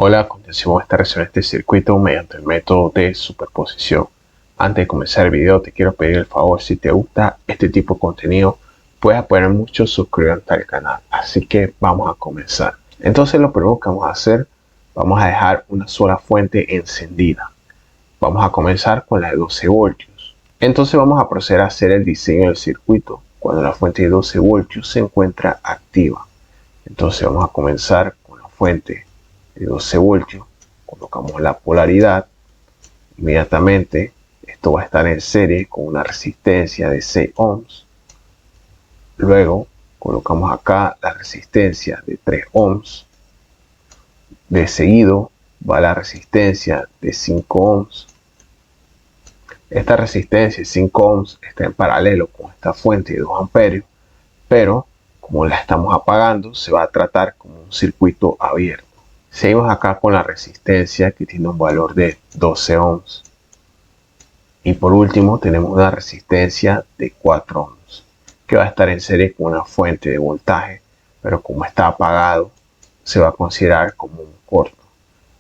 Hola, a continuación vamos a estar realizando este circuito mediante el método de superposición. Antes de comenzar el video te quiero pedir el favor, si te gusta este tipo de contenido, puedes apoyar mucho suscribiéndote al canal. Así que vamos a comenzar. Entonces lo primero que vamos a hacer, vamos a dejar una sola fuente encendida. Vamos a comenzar con la de 12 voltios. Entonces vamos a proceder a hacer el diseño del circuito cuando la fuente de 12 voltios se encuentra activa. Entonces vamos a comenzar con la fuente de 12 voltios, colocamos la polaridad, inmediatamente esto va a estar en serie con una resistencia de 6 ohms, luego colocamos acá la resistencia de 3 ohms, de seguido va la resistencia de 5 ohms, esta resistencia de 5 ohms está en paralelo con esta fuente de 2 amperios, pero como la estamos apagando se va a tratar como un circuito abierto. Seguimos acá con la resistencia que tiene un valor de 12 ohms. Y por último tenemos una resistencia de 4 ohms que va a estar en serie con una fuente de voltaje, pero como está apagado se va a considerar como un corto.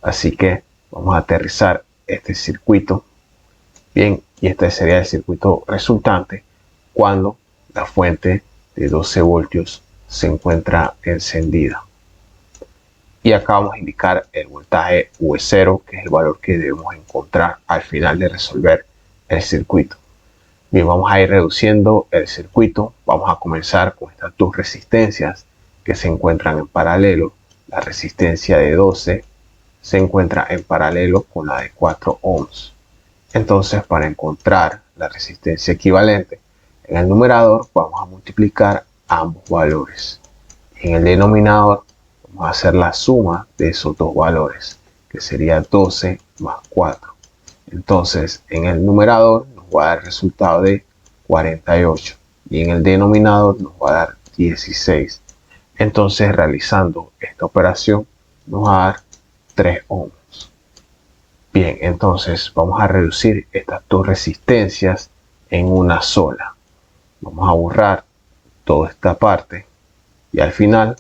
Así que vamos a aterrizar este circuito. Bien, y este sería el circuito resultante cuando la fuente de 12 voltios se encuentra encendida. Y acá vamos a indicar el voltaje V0, que es el valor que debemos encontrar al final de resolver el circuito. Bien, vamos a ir reduciendo el circuito. Vamos a comenzar con estas dos resistencias que se encuentran en paralelo. La resistencia de 12 se encuentra en paralelo con la de 4 ohms. Entonces, para encontrar la resistencia equivalente en el numerador, vamos a multiplicar ambos valores. En el denominador vamos a hacer la suma de esos dos valores, que sería 12 más 4. Entonces, en el numerador nos va a dar el resultado de 48 y en el denominador nos va a dar 16. Entonces, realizando esta operación, nos va a dar 3 ohms. Bien, entonces vamos a reducir estas dos resistencias en una sola. Vamos a borrar toda esta parte y al final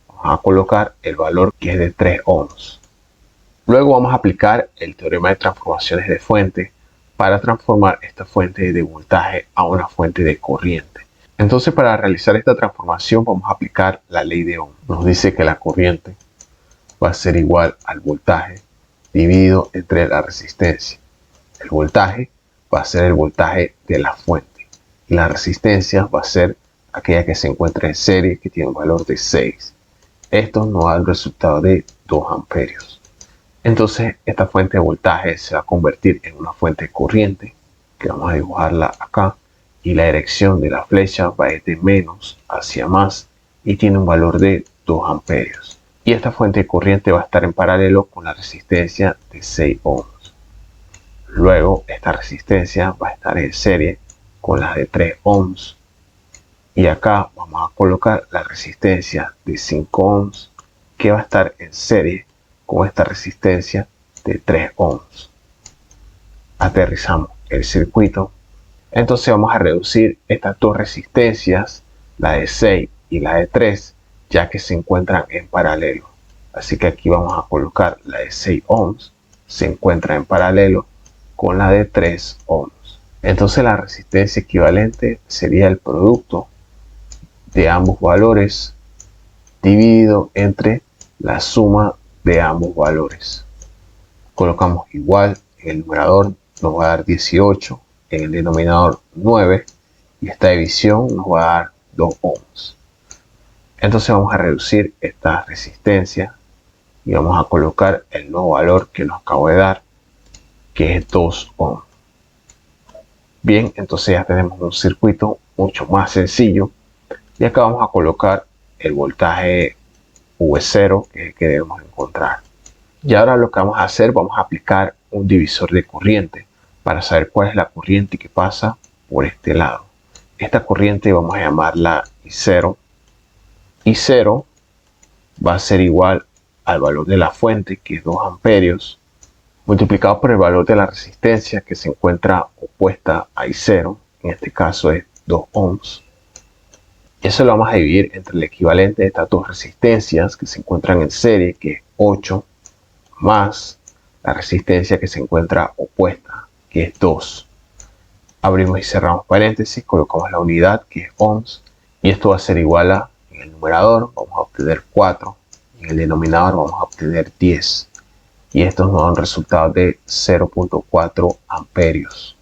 vamos a colocar el valor que es de 3 ohms. Luego vamos a aplicar el teorema de transformaciones de fuente para transformar esta fuente de voltaje a una fuente de corriente. Entonces, para realizar esta transformación vamos a aplicar la ley de Ohm. Nos dice que la corriente va a ser igual al voltaje dividido entre la resistencia. El voltaje va a ser el voltaje de la fuente y la resistencia va a ser aquella que se encuentra en serie, que tiene un valor de 6. Esto nos da el resultado de 2 amperios. Entonces esta fuente de voltaje se va a convertir en una fuente de corriente, que vamos a dibujarla acá, y la dirección de la flecha va de menos hacia más y tiene un valor de 2 amperios. Y esta fuente de corriente va a estar en paralelo con la resistencia de 6 ohms. Luego esta resistencia va a estar en serie con la de 3 ohms. Y acá vamos a colocar la resistencia de 5 ohms que va a estar en serie con esta resistencia de 3 ohms. Aterrizamos el circuito. Entonces vamos a reducir estas dos resistencias, la de 6 y la de 3, ya que se encuentran en paralelo. Así que aquí vamos a colocar la de 6 ohms, se encuentra en paralelo con la de 3 ohms. Entonces la resistencia equivalente sería el producto de ambos valores dividido entre la suma de ambos valores. Colocamos igual, en el numerador nos va a dar 18, en el denominador 9 y esta división nos va a dar 2 ohms. Entonces vamos a reducir esta resistencia y vamos a colocar el nuevo valor que nos acabo de dar, que es 2 ohms. Bien, entonces ya tenemos un circuito mucho más sencillo y acá vamos a colocar el voltaje V0, que es el que debemos encontrar. Y ahora lo que vamos a hacer, vamos a aplicar un divisor de corriente para saber cuál es la corriente que pasa por este lado. Esta corriente vamos a llamarla I0. I0 va a ser igual al valor de la fuente, que es 2 amperios, multiplicado por el valor de la resistencia que se encuentra opuesta a I0, en este caso es 2 ohms. Eso lo vamos a dividir entre el equivalente de estas dos resistencias que se encuentran en serie, que es 8 más la resistencia que se encuentra opuesta, que es 2. Abrimos y cerramos paréntesis, colocamos la unidad, que es ohms, y esto va a ser igual a, en el numerador vamos a obtener 4, y en el denominador vamos a obtener 10. Y estos nos dan resultados de 0.4 amperios.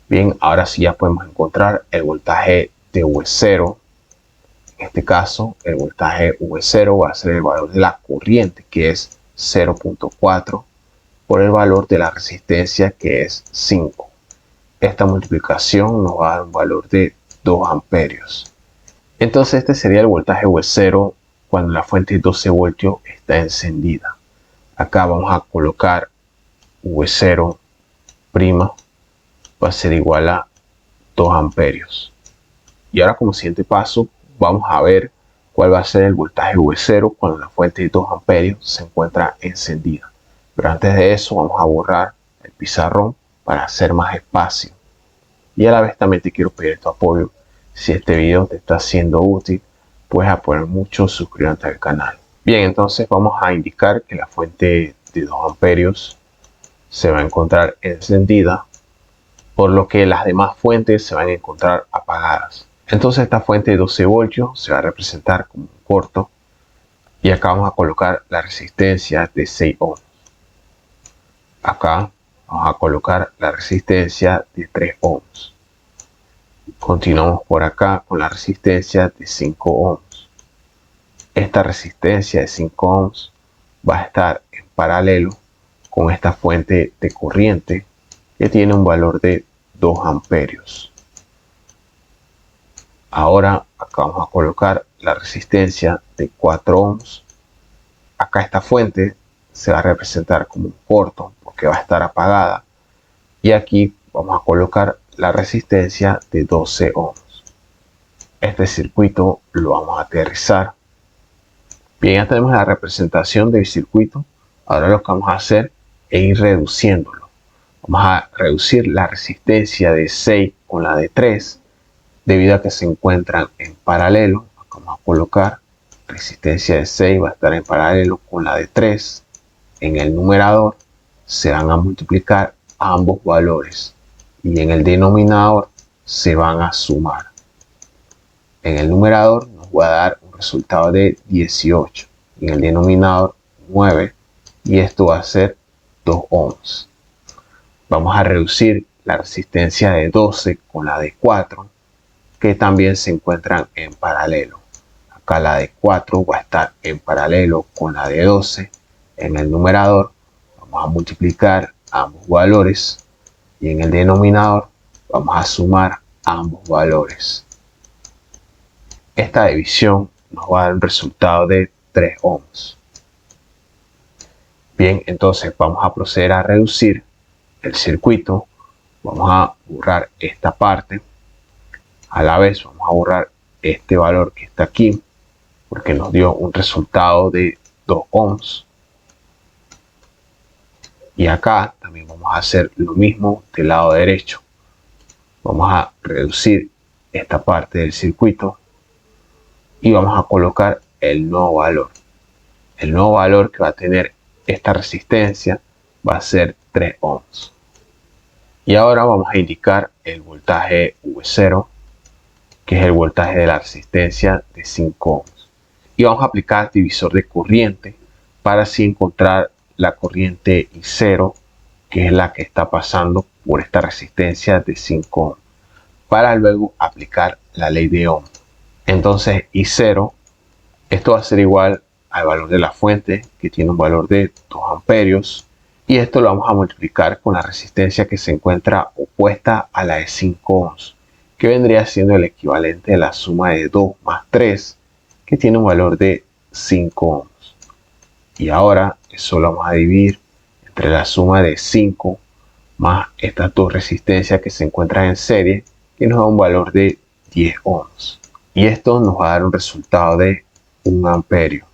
Bien, ahora sí ya podemos encontrar el voltaje de V0. En este caso, el voltaje V0 va a ser el valor de la corriente, que es 0.4, por el valor de la resistencia, que es 5. Esta multiplicación nos va a dar un valor de 2 amperios. Entonces este sería el voltaje V0 cuando la fuente de 12 voltios está encendida. Acá vamos a colocar V0' va a ser igual a 2 amperios. Y ahora como siguiente paso vamos a ver cuál va a ser el voltaje V0 cuando la fuente de 2 amperios se encuentra encendida. Pero antes de eso vamos a borrar el pizarrón para hacer más espacio. Y a la vez también te quiero pedir tu apoyo. Si este video te está siendo útil, puedes apoyar mucho suscribiéndote al canal. Bien, entonces vamos a indicar que la fuente de 2 amperios se va a encontrar encendida, por lo que las demás fuentes se van a encontrar apagadas. Entonces esta fuente de 12 voltios se va a representar como un corto, y acá vamos a colocar la resistencia de 6 ohms. Acá vamos a colocar la resistencia de 3 ohms. Continuamos por acá con la resistencia de 5 ohms. Esta resistencia de 5 ohms va a estar en paralelo con esta fuente de corriente que tiene un valor de 2 amperios. Ahora acá vamos a colocar la resistencia de 4 ohms. Acá esta fuente se va a representar como un corto porque va a estar apagada, y aquí vamos a colocar la resistencia de 12 ohms. Este circuito lo vamos a aterrizar. Bien, ya tenemos la representación del circuito. Ahora lo que vamos a hacer es ir reduciéndolo. Vamos a reducir la resistencia de 6 con la de 3 debido a que se encuentran en paralelo. Acá vamos a colocar resistencia de 6 va a estar en paralelo con la de 3. En el numerador se van a multiplicar ambos valores y en el denominador se van a sumar. En el numerador nos va a dar un resultado de 18, en el denominador 9, y esto va a ser 2 ohms. Vamos a reducir la resistencia de 12 con la de 4, que también se encuentran en paralelo. Acá la de 4 va a estar en paralelo con la de 12. En el numerador vamos a multiplicar ambos valores y en el denominador vamos a sumar ambos valores. Esta división nos va a dar un resultado de 3 ohms. Bien, entonces vamos a proceder a reducir el circuito. Vamos a borrar esta parte. A la vez vamos a borrar este valor que está aquí porque nos dio un resultado de 2 ohms. Y acá también vamos a hacer lo mismo del lado derecho. Vamos a reducir esta parte del circuito y vamos a colocar el nuevo valor. El nuevo valor que va a tener esta resistencia va a ser 3 ohms. Y ahora vamos a indicar el voltaje V0, que es el voltaje de la resistencia de 5 ohms. Y vamos a aplicar divisor de corriente para así encontrar la corriente I0, que es la que está pasando por esta resistencia de 5 ohms, para luego aplicar la ley de Ohm. Entonces I0, esto va a ser igual al valor de la fuente, que tiene un valor de 2 amperios, y esto lo vamos a multiplicar con la resistencia que se encuentra opuesta a la de 5 ohms, que vendría siendo el equivalente de la suma de 2 más 3, que tiene un valor de 5 ohms. Y ahora eso lo vamos a dividir entre la suma de 5 más estas dos resistencias que se encuentran en serie, que nos da un valor de 10 ohms. Y esto nos va a dar un resultado de 1 amperio.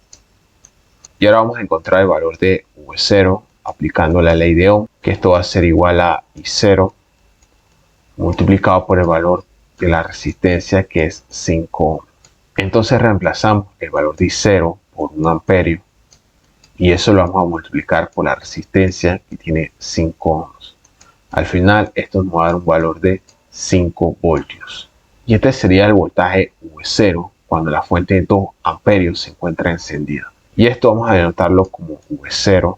Y ahora vamos a encontrar el valor de V0 aplicando la ley de Ohm, que esto va a ser igual a I0 multiplicado por el valor de la resistencia, que es 5 ohms. Entonces reemplazamos el valor de I0 por 1 amperio y eso lo vamos a multiplicar por la resistencia que tiene 5 ohms. Al final esto nos va a dar un valor de 5 voltios. Y este sería el voltaje V0 cuando la fuente de 2 amperios se encuentra encendida. Y esto vamos a denotarlo como V0.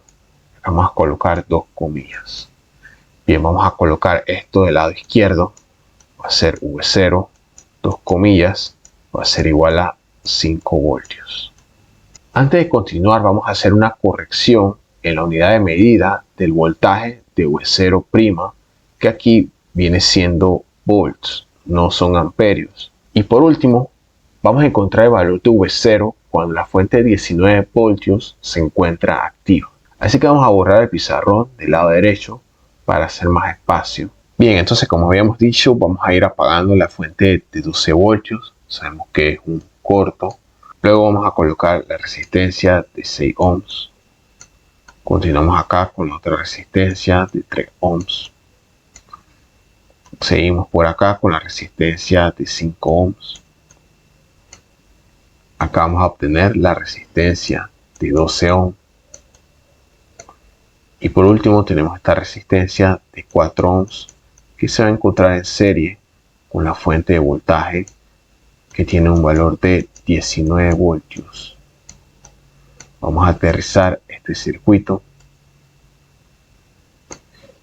Vamos a colocar dos comillas. Bien, vamos a colocar esto del lado izquierdo. Va a ser V0, dos comillas, va a ser igual a 5 voltios. Antes de continuar, vamos a hacer una corrección en la unidad de medida del voltaje de V0', que aquí viene siendo volts, no son amperios. Y por último, vamos a encontrar el valor de V0 cuando la fuente de 19 voltios se encuentra activa. Así que vamos a borrar el pizarrón del lado derecho para hacer más espacio. Bien, entonces como habíamos dicho, vamos a ir apagando la fuente de 12 voltios. Sabemos que es un corto. Luego vamos a colocar la resistencia de 6 ohms. Continuamos acá con la otra resistencia de 3 ohms. Seguimos por acá con la resistencia de 5 ohms. Acá vamos a obtener la resistencia de 12 ohms. Y por último tenemos esta resistencia de 4 ohms que se va a encontrar en serie con la fuente de voltaje que tiene un valor de 19 voltios. Vamos a aterrizar este circuito.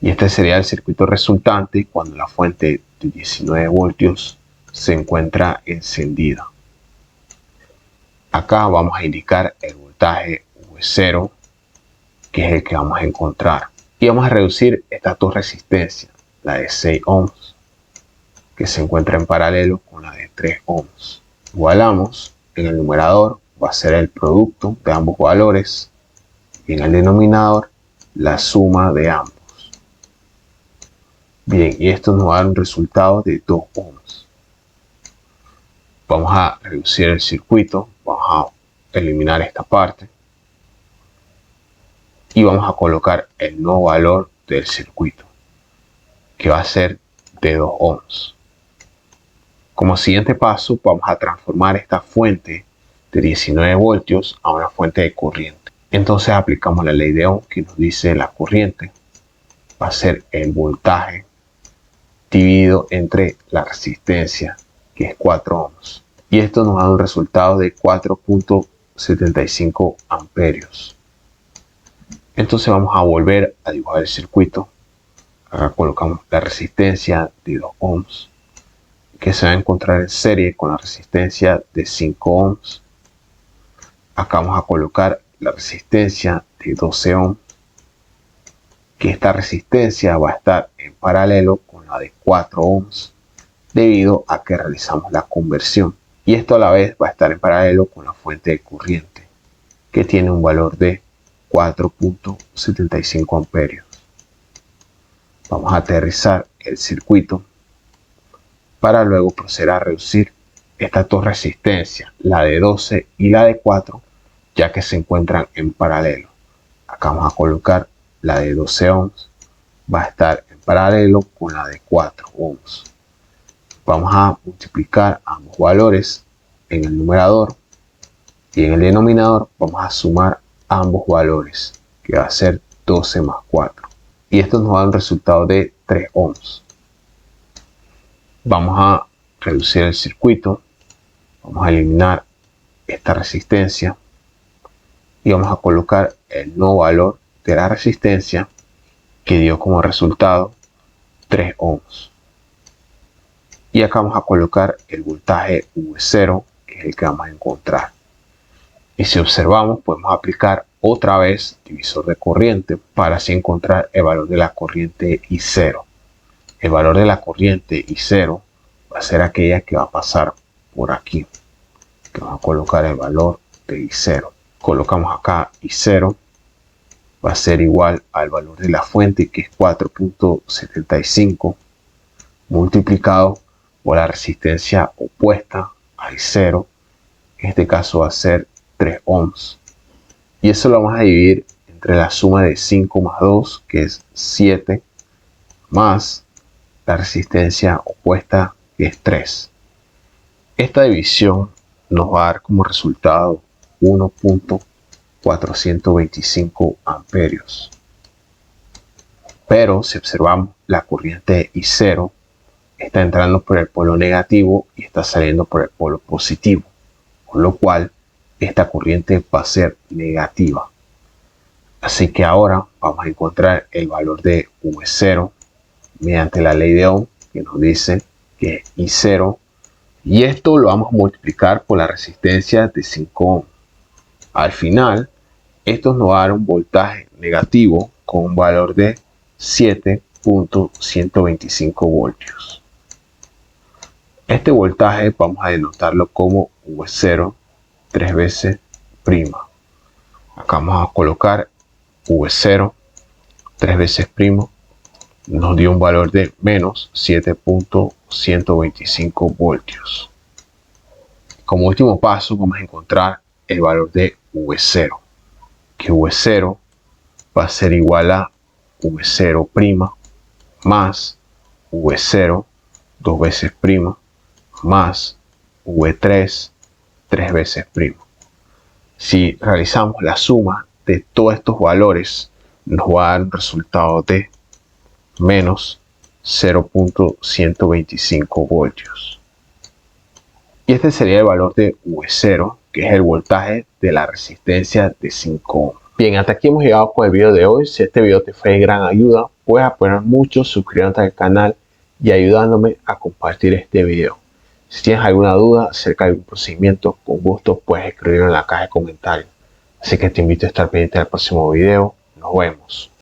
Y este sería el circuito resultante cuando la fuente de 19 voltios se encuentra encendida. Acá vamos a indicar el voltaje V0, que es el que vamos a encontrar. Y vamos a reducir estas dos resistencias, la de 6 ohms, que se encuentra en paralelo con la de 3 ohms. Igualamos, en el numerador va a ser el producto de ambos valores y en el denominador la suma de ambos. Bien, y esto nos va a dar un resultado de 2 ohms. Vamos a reducir el circuito, vamos a eliminar esta parte y vamos a colocar el nuevo valor del circuito, que va a ser de 2 ohms. Como siguiente paso, vamos a transformar esta fuente de 19 voltios a una fuente de corriente. Entonces aplicamos la ley de Ohm que nos dice la corriente va a ser el voltaje dividido entre la resistencia, que es 4 ohms. Y esto nos da un resultado de 4.75 amperios. Entonces vamos a volver a dibujar el circuito. Acá colocamos la resistencia de 2 ohms, que se va a encontrar en serie con la resistencia de 5 ohms. Acá vamos a colocar la resistencia de 12 ohms, que esta resistencia va a estar en paralelo con la de 4 ohms debido a que realizamos la conversión. Y esto a la vez va a estar en paralelo con la fuente de corriente, que tiene un valor de 4.75 amperios. Vamos a aterrizar el circuito para luego proceder a reducir estas dos resistencias, la de 12 y la de 4, ya que se encuentran en paralelo. Acá vamos a colocar la de 12 ohms, va a estar en paralelo con la de 4 ohms. Vamos a multiplicar ambos valores en el numerador y en el denominador vamos a sumar ambos valores, que va a ser 12 más 4. Y esto nos da un resultado de 3 ohms. Vamos a reducir el circuito, vamos a eliminar esta resistencia y vamos a colocar el nuevo valor de la resistencia, que dio como resultado 3 ohms. Y acá vamos a colocar el voltaje V0, que es el que vamos a encontrar. Y si observamos, podemos aplicar otra vez divisor de corriente para así encontrar el valor de la corriente I0. El valor de la corriente I0 va a ser aquella que va a pasar por aquí. Que vamos a colocar el valor de I0. Colocamos acá I0. Va a ser igual al valor de la fuente, que es 4.75 multiplicado por la resistencia opuesta a I0. En este caso va a ser 3 ohms. Y eso lo vamos a dividir entre la suma de 5 más 2, que es 7, más la resistencia opuesta, que es 3. Esta división nos va a dar como resultado 1.7 425 amperios. Pero si observamos la corriente I0, está entrando por el polo negativo y está saliendo por el polo positivo, con lo cual esta corriente va a ser negativa. Así que ahora vamos a encontrar el valor de V0 mediante la ley de Ohm, que nos dice que es I0, y esto lo vamos a multiplicar por la resistencia de 5 ohm. Al final, esto nos va a dar un voltaje negativo con un valor de 7.125 voltios. Este voltaje vamos a denotarlo como V0 3 veces prima. Acá vamos a colocar V0 3 veces primo. Nos dio un valor de menos 7.125 voltios. Como último paso vamos a encontrar el valor de V0, que V0 va a ser igual a V0' más V0 2 veces prima más V3 3 veces prima. Si realizamos la suma de todos estos valores, nos va a dar un resultado de menos 0.125 voltios. Y este sería el valor de V0, que es el voltaje de la resistencia de 5 ohm. Bien, hasta aquí hemos llegado con el video de hoy. Si este video te fue de gran ayuda, puedes apoyar mucho suscribiéndote al canal y ayudándome a compartir este video. Si tienes alguna duda acerca de algún procedimiento, con gusto puedes escribirlo en la caja de comentarios. Así que te invito a estar pendiente del próximo video. Nos vemos.